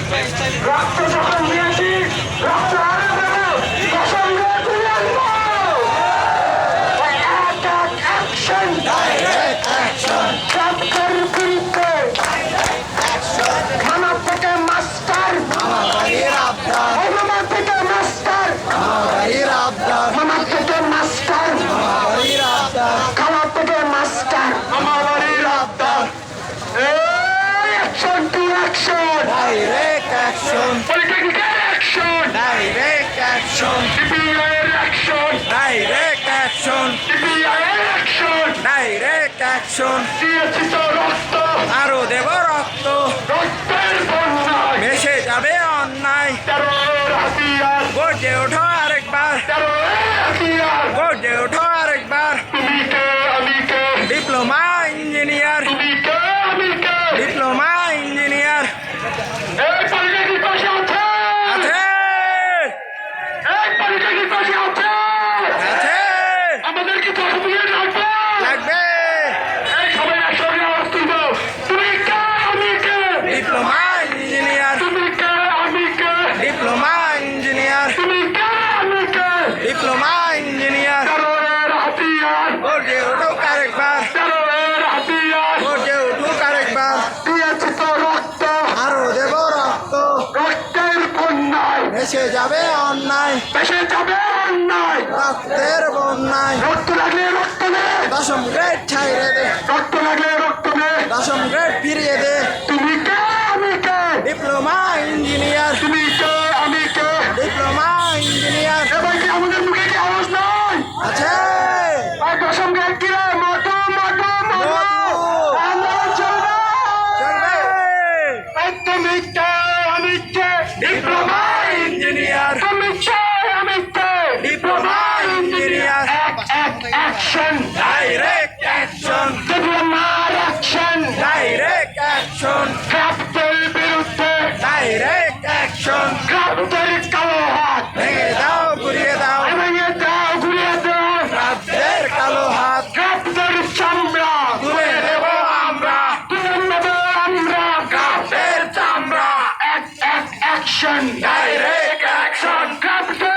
রক্ত যখন দিয়েছি রক্ত আরো দেবো, কসম দিয়ে তুলে আনবো। অ্যাকশন, ট্রাফিকের বিরুদ্ধে থানা থেকে মাস্টার, থানা থেকে মাস্টার, থানা থেকে মাস্টার, থানা থেকে মাস্টার, আমার বাড়ির আবদার। Action to action, Direct action, political action, direct action, সিপিআইয়ের অ্যাকশন, direct action, সিপিআইয়ের অ্যাকশন, direct action, দিয়েছি তো রক্ত, আরো দেব রক্ত, রক্তের বন্যায়, ভেসে যাবে অন্যায়, তেরোর হাতিয়ার, গর্জে ওঠো আরেকবার, তেরোর হাতিয়ার, গর্জে ওঠো আরেকবার, তুমি কে আমি কে, ডিপ্লোমা ইঞ্জিনিয়ার, তুমি কে আমি কে, ডিপ্লোমা ইঞ্জিনিয়ার, এই পলিটিক্যাল পাশে আছে, আছে এই পলিটিক্যাল পাশে আছে, আছে আমাদের কি কথা দিয়ে রাখবে? লাগবে, এই সবাই একসঙ্গে আওয়াজ তুলবো, তুমি কে আমি কে, ডিপ্লোমা ইঞ্জিনিয়ার, তুমি কে আমি কে, ডিপ্লোমা ইঞ্জিনিয়ার, তুমি কে আমি কে, ডিপ্লোমা ইঞ্জিনিয়ার, তেরোর হাতিয়ার, গর্জে উঠুক আরেকবার, তেরোর হাতিয়ার, গর্জে উঠুক আরেকবার, দিয়েছি তো রক্ত, আরো দেব রক্ত, রক্তের বন্যায়, ভেসে যাবে অন্যায়, বেসে যাবে অন্যায়, রক্তের বন্যায়, রক্ত লাগলে রক্ত দে, দশম গ্রেড ছাইরে দে, রক্ত লাগলে রক্ত দে, দশম গ্রেড ফিরিয়ে দে, তুমি কে আমি কে, ডিপ্লোমা ইঞ্জিনিয়ার, তুমি কে আমি কে, ডিপ্লোমা ইঞ্জিনিয়ার, এবার কি আমাদের মুখে কি আওয়াজ নাই? আছে আর দশম গ্রেড কি রে? মধু মধু মধু, আন্দোলন চলবে। চলবে, এই তুমি কে আমি কে, ডিপ্লোমা ইঞ্জিনিয়ার, তুমি কে আমি কে, diploma engineer, action, direct action, ডিপ্লোমার অ্যাকশন, ডাইরেক্ট অ্যাকশন, ক্রাফটের বিরুদ্ধে, ডাইরেক্ট অ্যাকশন, ক্রাফটের কালো হাত, ভেঙে দাও ঘুরিয়ে দাও, ভেঙে দাও ঘুরিয়ে দাও, রাজ্যের কালো হাত, ক্রাফটের চামড়া, তুলে দেব আমরা, তুলে নেব আমরা, কাপের চামড়া, অ্যাকশন, ডাইরেক্ট অ্যাকশন, ক্রাফটের